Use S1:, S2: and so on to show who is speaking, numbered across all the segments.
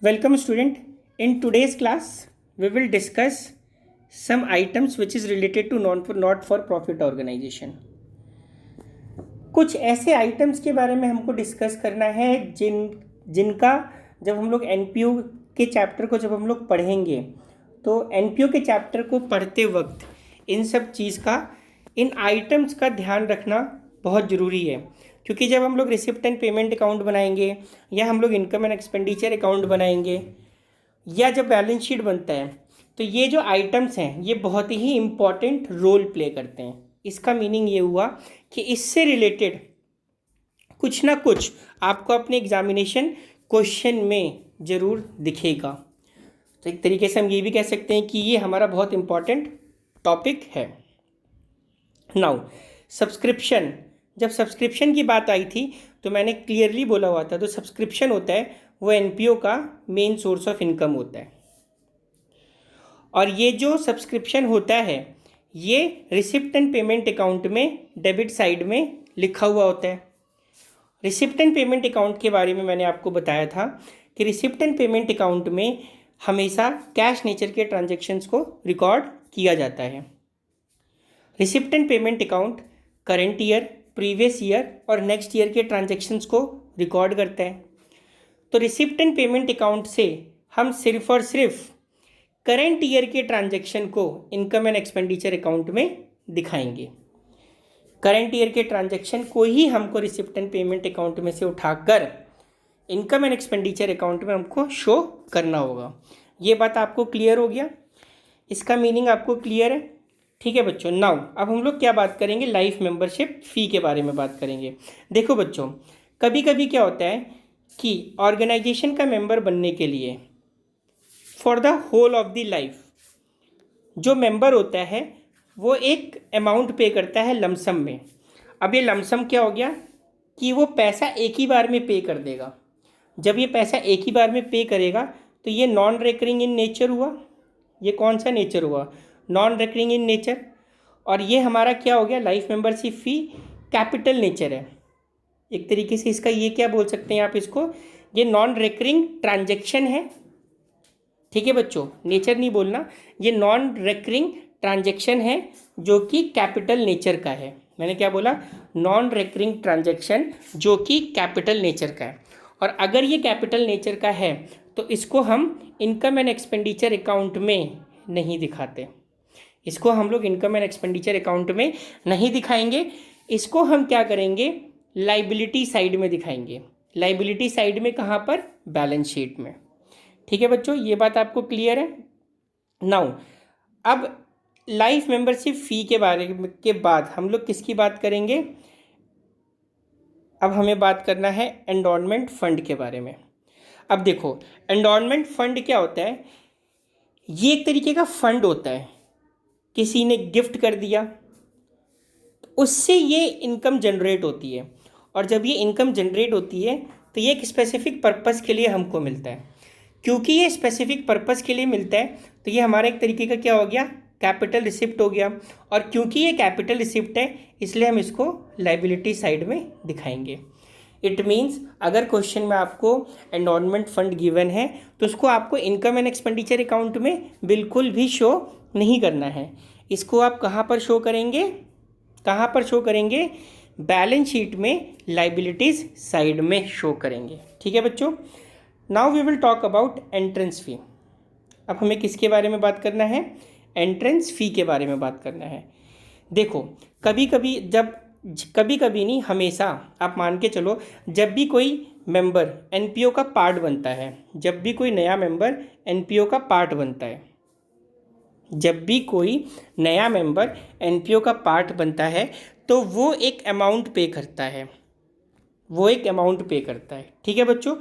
S1: Welcome student. In today's class, we will discuss some items which is related to not for profit organization. कुछ ऐसे items के बारे में हमको discuss करना है जिनका जब हम लोग एनपीओ के चैप्टर को जब हम लोग पढ़ेंगे तो एनपीओ के चैप्टर को पढ़ते वक्त इन सब चीज़ का इन आइटम्स का ध्यान रखना बहुत ज़रूरी है, क्योंकि जब हम लोग रिसिप्ट एंड पेमेंट अकाउंट बनाएंगे या हम लोग इनकम एंड एक्सपेंडिचर अकाउंट बनाएंगे या जब बैलेंस शीट बनता है तो ये जो आइटम्स हैं ये बहुत ही इम्पॉर्टेंट रोल प्ले करते हैं। इसका मीनिंग ये हुआ कि इससे रिलेटेड कुछ ना कुछ आपको अपने एग्जामिनेशन क्वेश्चन में ज़रूर दिखेगा। तो एक तरीके से हम ये भी कह सकते हैं कि ये हमारा बहुत इम्पॉर्टेंट टॉपिक है। नाउ सब्सक्रिप्शन, जब सब्सक्रिप्शन की बात आई थी तो मैंने क्लियरली बोला हुआ था, तो सब्सक्रिप्शन होता है वो एनपीओ का मेन सोर्स ऑफ इनकम होता है। और ये जो सब्सक्रिप्शन होता है ये रिसिप्ट एंड पेमेंट अकाउंट में डेबिट साइड में लिखा हुआ होता है। रिसिप्ट एंड पेमेंट अकाउंट के बारे में मैंने आपको बताया था कि रिसिप्ट एंड पेमेंट अकाउंट में हमेशा कैश नेचर के ट्रांजैक्शंस को रिकॉर्ड किया जाता है। Receipt and payment account current year, previous year और नेक्स्ट ईयर के ट्रांजैक्शंस को रिकॉर्ड करता है। तो रिसिप्ट एंड पेमेंट अकाउंट से हम सिर्फ और सिर्फ करेंट ईयर के ट्रांजैक्शन को इनकम एंड एक्सपेंडिचर अकाउंट में दिखाएंगे। करेंट ईयर के ट्रांजैक्शन को ही हमको रिसिप्ट एंड पेमेंट अकाउंट में से उठाकर इनकम एंड एक्सपेंडिचर अकाउंट में हमको शो करना होगा। ये बात आपको क्लियर हो गया? इसका मीनिंग आपको क्लियर है? ठीक है बच्चों। नाउ अब हम लोग क्या बात करेंगे, लाइफ मेंबरशिप फ़ी के बारे में बात करेंगे। देखो बच्चों, कभी कभी क्या होता है कि ऑर्गेनाइजेशन का मेंबर बनने के लिए for the whole of the life जो मेंबर होता है वो एक अमाउंट पे करता है लमसम में। अब ये लमसम क्या हो गया कि वो पैसा एक ही बार में पे कर देगा। जब ये पैसा एक ही बार में पे करेगा तो ये नॉन रिकरिंग इन नेचर हुआ। ये कौन सा नेचर हुआ? Non recurring in nature. और ये हमारा क्या हो गया, लाइफ मेंबरशिप फ़ी कैपिटल नेचर है। एक तरीके से इसका ये क्या बोल सकते हैं आप इसको, ये नॉन रिकरिंग ट्रांजैक्शन है। ठीक है बच्चों, नेचर नहीं बोलना, ये नॉन रिकरिंग ट्रांजैक्शन है जो कि कैपिटल नेचर का है। मैंने क्या बोला? नॉन रिकरिंग ट्रांजैक्शन जो कि कैपिटल नेचर का है। और अगर ये कैपिटल नेचर का है तो इसको हम इनकम एंड एक्सपेंडिचर अकाउंट में नहीं दिखाते। इसको हम लोग इनकम एंड एक्सपेंडिचर अकाउंट में नहीं दिखाएंगे। इसको हम क्या करेंगे, लाइबिलिटी साइड में दिखाएंगे। लाइबिलिटी साइड में कहाँ पर? बैलेंस शीट में। ठीक है बच्चों, ये बात आपको क्लियर है? नाउ अब लाइफ मेंबरशिप फ़ी के बारे में के बाद हम लोग किसकी बात करेंगे? अब हमें बात करना है एंडोनमेंट फंड के बारे में। अब देखो, एंडोनमेंट फंड क्या होता है? ये एक तरीके का फंड होता है, किसी ने गिफ्ट कर दिया, उससे ये इनकम जनरेट होती है। और जब ये इनकम जनरेट होती है तो ये एक स्पेसिफिक पर्पस के लिए हमको मिलता है। क्योंकि ये स्पेसिफिक पर्पस के लिए मिलता है तो ये हमारा एक तरीके का क्या हो गया, कैपिटल रिसिप्ट हो गया। और क्योंकि ये कैपिटल रिसिप्ट है इसलिए हम इसको लाइबिलिटी साइड में दिखाएंगे। इट मीन्स अगर क्वेश्चन में आपको एंडोनमेंट फंड गिवन है तो उसको आपको इनकम एंड एक्सपेंडिचर अकाउंट में बिल्कुल भी शो नहीं करना है। इसको आप कहाँ पर शो करेंगे? कहाँ पर शो करेंगे? बैलेंस शीट में लाइबिलिटीज़ साइड में शो करेंगे। ठीक है बच्चों। Now we will talk about entrance fee. अब हमें किसके बारे में बात करना है? एंट्रेंस फ़ी के बारे में बात करना है। देखो, कभी कभी नहीं, हमेशा आप मान के चलो, जब भी कोई मेंबर एनपीओ का पार्ट बनता है, जब भी कोई नया मेंबर एनपीओ का पार्ट बनता है, जब भी कोई नया मेंबर एनपीओ का पार्ट बनता है तो वो एक अमाउंट पे करता है। वो एक अमाउंट पे करता है। ठीक है बच्चों,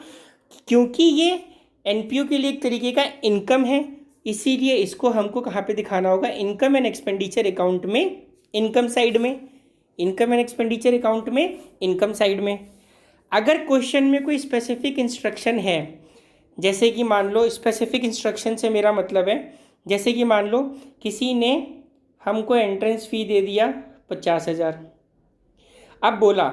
S1: क्योंकि ये एनपीओ के लिए एक तरीके का इनकम है इसीलिए इसको हमको कहाँ पे दिखाना होगा? इनकम एंड एक्सपेंडिचर अकाउंट में, इनकम साइड में। इनकम एंड एक्सपेंडिचर अकाउंट में, इनकम साइड में। अगर क्वेश्चन में कोई स्पेसिफिक इंस्ट्रक्शन है, जैसे कि मान लो, स्पेसिफिक इंस्ट्रक्शन से मेरा मतलब है जैसे कि मान लो किसी ने हमको एंट्रेंस फ़ी दे दिया 50,000। अब बोला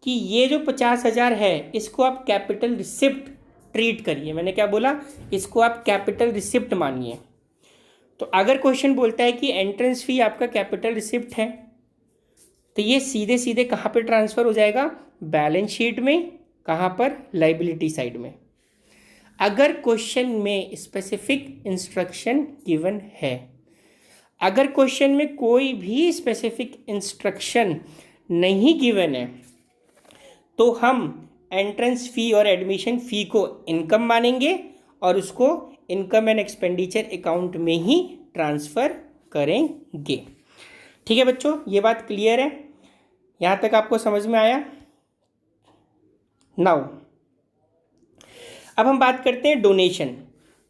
S1: कि ये जो 50,000 है इसको आप कैपिटल रिसिप्ट ट्रीट करिए। मैंने क्या बोला, इसको आप कैपिटल रिसिप्ट मानिए। तो अगर क्वेश्चन बोलता है कि एंट्रेंस फी आपका कैपिटल रिसिप्ट है, तो ये सीधे सीधे कहाँ पे ट्रांसफ़र हो जाएगा, बैलेंस शीट में। कहाँ पर, लाइबिलिटी साइड में। अगर क्वेश्चन में स्पेसिफिक इंस्ट्रक्शन गिवन है, अगर क्वेश्चन में कोई भी स्पेसिफिक इंस्ट्रक्शन नहीं गिवन है, तो हम एंट्रेंस फ़ी और एडमिशन फ़ी को इनकम मानेंगे और उसको इनकम एंड एक्सपेंडिचर अकाउंट में ही ट्रांसफ़र करेंगे। ठीक है बच्चों, ये बात क्लियर है? यहाँ तक आपको समझ में आया? नाउ अब हम बात करते हैं डोनेशन।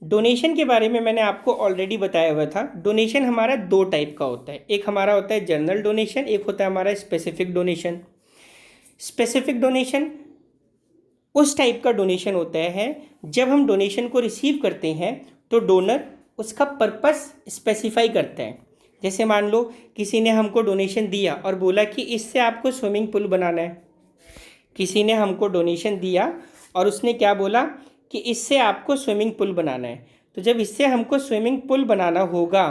S1: डोनेशन के बारे में मैंने आपको ऑलरेडी बताया हुआ था। डोनेशन हमारा दो टाइप का होता है, एक हमारा होता है जनरल डोनेशन, एक होता है हमारा स्पेसिफिक डोनेशन। स्पेसिफिक डोनेशन उस टाइप का डोनेशन होता है जब हम डोनेशन को रिसीव करते हैं तो डोनर उसका पर्पस स्पेसिफाई करता है। जैसे मान लो किसी ने हमको डोनेशन दिया और बोला कि इससे आपको स्विमिंग पूल बनाना है। किसी ने हमको डोनेशन दिया और उसने क्या बोला कि इससे आपको स्विमिंग पूल बनाना है। तो जब इससे हमको स्विमिंग पूल बनाना होगा,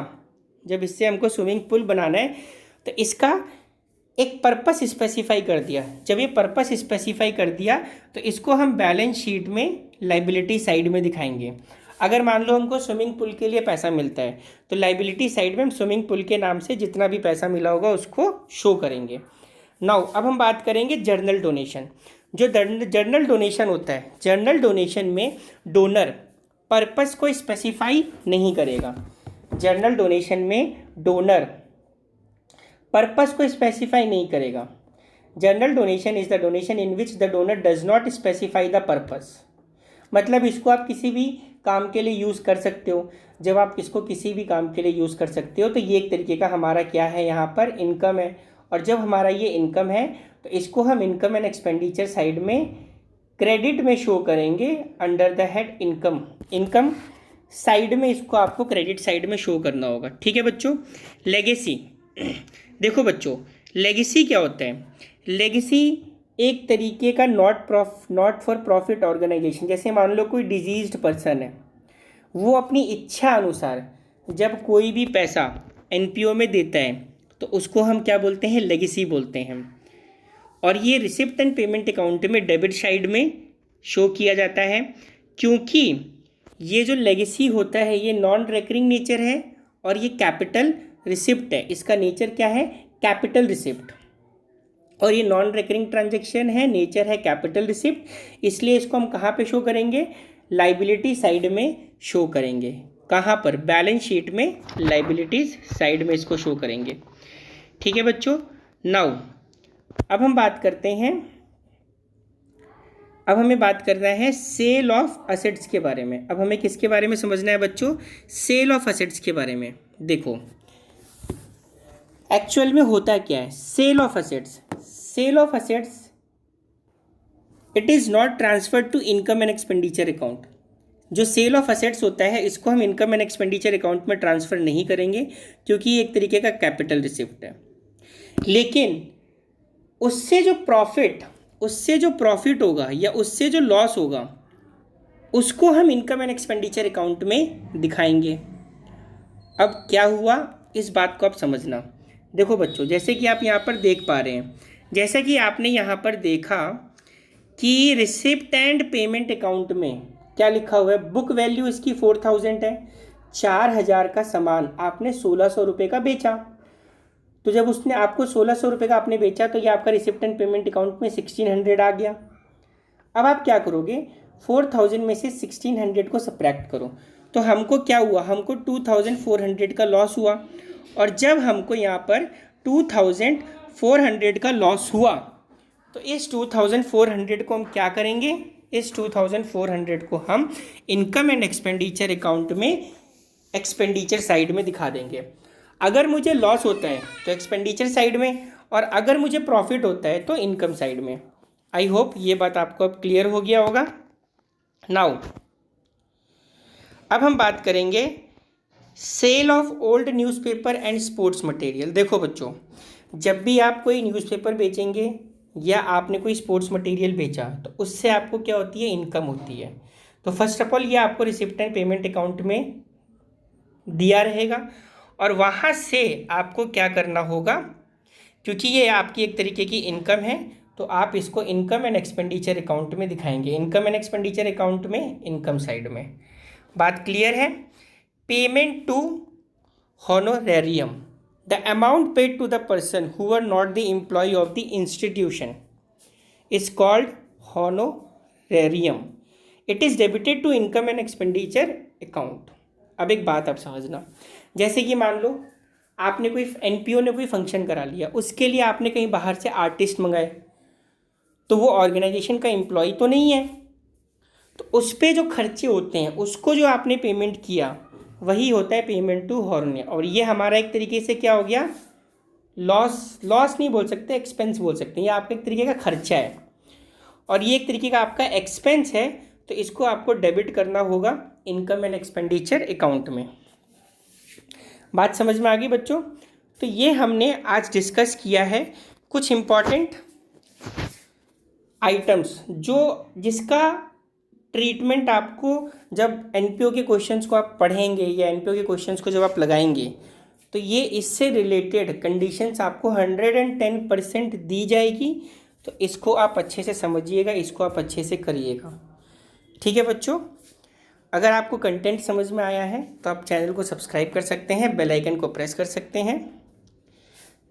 S1: जब इससे हमको स्विमिंग पूल बनाना है तो इसका एक पर्पस स्पेसिफाई कर दिया। जब ये पर्पस स्पेसिफाई कर दिया तो इसको हम बैलेंस शीट में लाइबिलिटी साइड में दिखाएंगे। अगर मान लो हमको स्विमिंग पूल के लिए पैसा मिलता है तो लाइबिलिटी साइड में हम स्विमिंग पूल के नाम से जितना भी पैसा मिला होगा उसको शो करेंगे। नाउ अब हम बात करेंगे जर्नल डोनेशन। जो जर्नल डोनेशन होता है, जर्नल डोनेशन में डोनर पर्पस को स्पेसिफाई नहीं करेगा। जर्नल डोनेशन में डोनर पर्पस को स्पेसिफाई नहीं करेगा। General donation is the donation in which the donor does not specify the purpose. मतलब इसको आप किसी भी काम के लिए यूज़ कर सकते हो। जब आप इसको किसी भी काम के लिए यूज़ कर सकते हो तो ये एक तरीके का हमारा क्या है, यहाँ पर इनकम है। और जब हमारा ये इनकम है तो इसको हम इनकम एंड एक्सपेंडिचर साइड में क्रेडिट में शो करेंगे under the head income. Income side में इसको आपको क्रेडिट साइड में शो करना होगा। ठीक है बच्चों। लेगेसी, देखो बच्चों, लेगेसी क्या होता है? लेगेसी एक तरीके का नॉट फॉर प्रॉफिट ऑर्गेनाइजेशन। जैसे मान लो कोई डिजीज्ड पर्सन है, वो अपनी इच्छा अनुसार जब कोई भी पैसा एनपीओ में देता है तो उसको हम क्या बोलते हैं, लेगेसी बोलते हैं। और ये रिसिप्ट एंड पेमेंट अकाउंट में डेबिट साइड में शो किया जाता है, क्योंकि ये जो लेगेसी होता है ये नॉन रेकरिंग नेचर है और ये कैपिटल रिसिप्ट है। इसका नेचर क्या है, कैपिटल रिसिप्ट। और ये नॉन रेकरिंग ट्रांजैक्शन है, नेचर है कैपिटल रिसिप्ट। इसलिए इसको हम कहाँ पे शो करेंगे, लाइबिलिटी साइड में शो करेंगे। कहाँ पर, बैलेंस शीट में लाइबिलिटीज साइड में इसको शो करेंगे। ठीक है बच्चों। नाउ अब हम बात करते हैं, अब हमें बात करना है सेल ऑफ असेट्स के बारे में। अब हमें किसके बारे में समझना है बच्चों, सेल ऑफ असेट्स के बारे में। देखो एक्चुअल में होता क्या है, sale of assets, sale of assets it is not transferred to income and expenditure account. जो सेल ऑफ असेट्स होता है इसको हम इनकम एंड एक्सपेंडिचर अकाउंट में ट्रांसफ़र नहीं करेंगे, क्योंकि ये एक तरीके का कैपिटल रिसिप्ट है। लेकिन उससे जो प्रॉफिट होगा या उससे जो लॉस होगा उसको हम इनकम एंड एक्सपेंडिचर अकाउंट में दिखाएंगे। अब क्या हुआ, इस बात को आप समझना। देखो बच्चों, जैसे कि आप यहाँ पर देख पा रहे हैं, जैसा कि आपने यहाँ पर देखा कि रिसिप्ट एंड पेमेंट अकाउंट में क्या लिखा हुआ है, बुक वैल्यू इसकी 4000 है। 4000 का सामान आपने 1600 रुपये का बेचा। तो जब उसने आपको 1600 रुपये का आपने बेचा तो ये आपका रिसिप्ट एंड पेमेंट अकाउंट में 1600 आ गया। अब आप क्या करोगे, 4000 में से 1600 को सब्ट्रैक्ट करो। तो हमको क्या हुआ, हमको 2400 का लॉस हुआ। और जब हमको यहाँ पर 2400 का लॉस हुआ तो इस 2400 को हम क्या करेंगे, इस 2400 को हम इनकम एंड एक्सपेंडिचर अकाउंट में एक्सपेंडिचर साइड में दिखा देंगे। अगर मुझे लॉस होता है तो एक्सपेंडिचर साइड में, और अगर मुझे प्रॉफिट होता है तो इनकम साइड में। आई होप ये बात आपको अब क्लियर हो गया होगा। नाउ अब हम बात करेंगे sale of old newspaper and sports material. देखो बच्चों, जब भी आप कोई न्यूज़पेपर बेचेंगे या आपने कोई स्पोर्ट्स मटेरियल बेचा तो उससे आपको क्या होती है, इनकम होती है। तो फर्स्ट ऑफ ऑल ये आपको रिसिप्ट एंड पेमेंट अकाउंट में दिया रहेगा और वहाँ से आपको क्या करना होगा, क्योंकि ये आपकी एक तरीके की इनकम है तो आप इसको इनकम एंड एक्सपेंडिचर अकाउंट में दिखाएंगे, इनकम एंड एक्सपेंडिचर अकाउंट में इनकम साइड में। बात क्लियर है। Payment to honorarium, the amount paid to the person who are not the employ of the institution is called honorarium. It is debited to income and expenditure account. अब एक बात आप समझना, जैसे कि मान लो आपने कोई एनपीओ ने कोई फंक्शन करा लिया, उसके लिए आपने कहीं बाहर से आर्टिस्ट मंगाए, तो वो ऑर्गेनाइजेशन का एम्प्लॉय तो नहीं है, तो उस पर जो खर्चे होते हैं उसको जो आपने पेमेंट किया वही होता है पेमेंट टू हॉर्न। और ये हमारा एक तरीके से क्या हो गया, लॉस नहीं बोल सकते, एक्सपेंस बोल सकते हैं। ये आपका एक तरीके का खर्चा है और ये एक तरीके का आपका एक्सपेंस है, तो इसको आपको डेबिट करना होगा इनकम एंड एक्सपेंडिचर अकाउंट में। बात समझ में आ गई बच्चों? तो ये हमने आज डिस्कस किया है कुछ इम्पॉर्टेंट आइटम्स जिसका ट्रीटमेंट आपको जब एनपीओ के क्वेश्चंस को आप पढ़ेंगे या एनपीओ के क्वेश्चंस को जब आप लगाएंगे तो ये इससे रिलेटेड कंडीशंस आपको 110% दी जाएगी। तो इसको आप अच्छे से समझिएगा, इसको आप अच्छे से करिएगा। ठीक है बच्चों, अगर आपको कंटेंट समझ में आया है तो आप चैनल को सब्सक्राइब कर सकते हैं, बेल आइकन को प्रेस कर सकते हैं,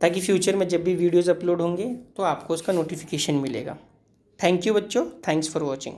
S1: ताकि फ्यूचर में जब भी वीडियोज़ अपलोड होंगे तो आपको उसका नोटिफिकेशन मिलेगा। थैंक यू बच्चों, थैंक्स फॉर वॉचिंग।